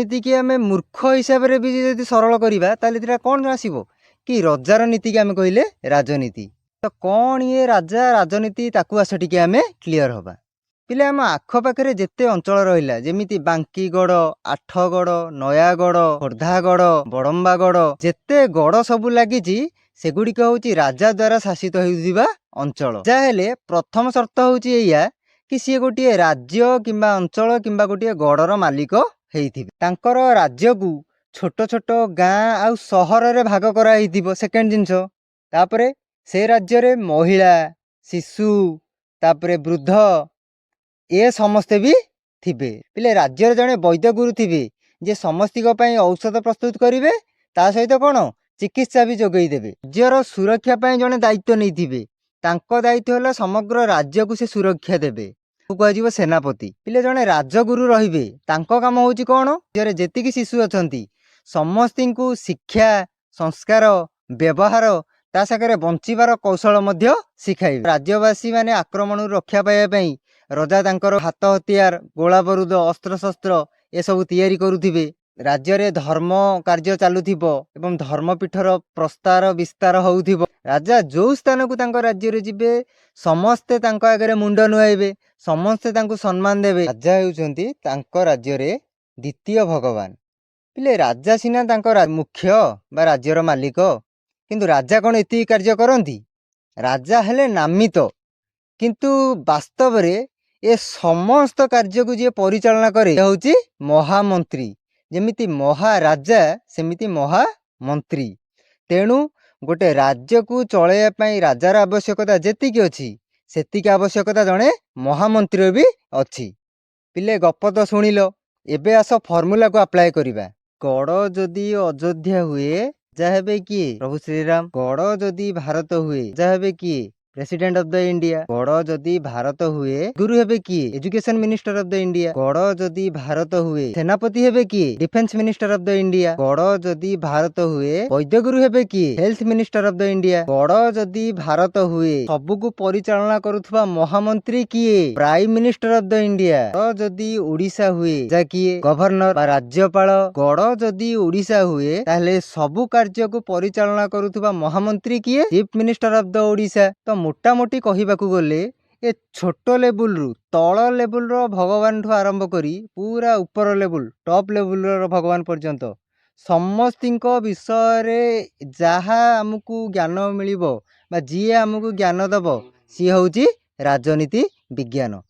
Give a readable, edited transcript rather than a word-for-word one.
नीति आम मूर्ख हिसाब से भी जब सरल करवा कौन आसो कि रजार नीति की आम कहले राजनीति। तो कौन ये राजा राजनीति ताकू आस टी आम क्लीयर हवा। पिले आम आखपाखे जिते अंचल रहा जमी बांकीगढ़ आठगढ़ नयागढ़ खोर्धागढ़ बड़म्बागढ़ जिते गढ़ सबू लगी सेगुड़िक हूँ राजा द्वारा शासित होता अंचल। जहाँ प्रथम शर्त हूँ या कि सी गोटे राज्य किंबा अंचल किंबा गोटे गढ़र मालिक होकर राज्य को छोट छोट गाँ आउ सहर रे भाग कर सेकेंड जिनस। तापरे से राज्य रे महिला शिशु तापरे वृद्ध ए समस्ते भी थिबे। पिले राज्य जड़े वैद्य गुरु थे जे समस्त औषध प्रस्तुत करेंगे ता सहित कौन चिकित्सा भी जोगई देवे। राज्यर सुरक्षा जड़े दायित्व नहीं थे दायित्व है समग्र राज्य को से सुरक्षा देवे कह सेनापति। पिले जड़े राजगुरु रे काम हूँ कौन राज्य जेतिकी शिशु अच्छा समस्त को शिक्षा संस्कार व्यवहार ता सागर बंचार कौशल शिखाइबे। राज्यवासी माने आक्रमण रक्षा पाइबापी रजा तांकर हाथ हथियार गोला बारूद अस्त्र शस्त्र ए सब तैयारी करुथिबे। राज्य रे धर्म कार्य चलुथिबो एवं धर्मपीठर प्रस्तार विस्तार होउथिबो। राजा जो स्थान को तांको राज्य रे जिबे समस्ते तांको आगे मुंड नुआइबे समस्ते तांको सम्मान देबे। राजा हेउचंती तांको राज्य रे द्वितीय भगवान। पिले राजा सिना तांको मुख्य बा राज्यर मालिक किंतु राजा कौन एति कार्य करती। राजा हेले नामित किंतु वास्तव रे ए समस्त कार्य को जी परिचालना करे हूँ महामंत्री। जमिति महाराजा सेमिति महामंत्री। तेणु गोटे राज्य को चलैया राजार आवश्यकता जेतिक अच्छी सेतिक आवश्यकता जड़े महामंत्री भी अच्छी। पिले गप तो शुणिल एबे आस फर्मूला को अप्लाई करिबा। गड़ जदि अयोध्या हुए जाहे किए प्रभु श्रीराम। गड़ जदि भारत हुए जाहे किए प्रेसिडेंट ऑफ द इंडिया। गड़ जदि भारत हुए गुरु हेबे किए education minister of the India. गड़ जदि भारत हुए सेनापति हेबे किए defence minister of the India. गड़ जदि भारत हुए वैद्य गुरु हेबे किए health minister of the India. गड़ जदि भारत हुए सबको परिचालना करुवा महामंत्री किए prime minister of the India. गड़ जदि ओडिशा हुए जा किए गवर्नर बा राज्यपाल। गड़ जदि ओडिशा हुए ताहले सबु कार्य को परिचालना करुवा महामंत्री किए chief minister of the Odisha. तो मोटामोटी कहवाकू गले ए छोट लेवल रु तल लेवल रो भगवान ठू आरंभ करी पूरा ऊपर लेवल टॉप लेवल रो भगवान पर्यंत समस्तिंक विषय जहाँ आमको ज्ञान मिलिबो बा जी आमको ज्ञान दब सी हूँ राजनीति विज्ञान।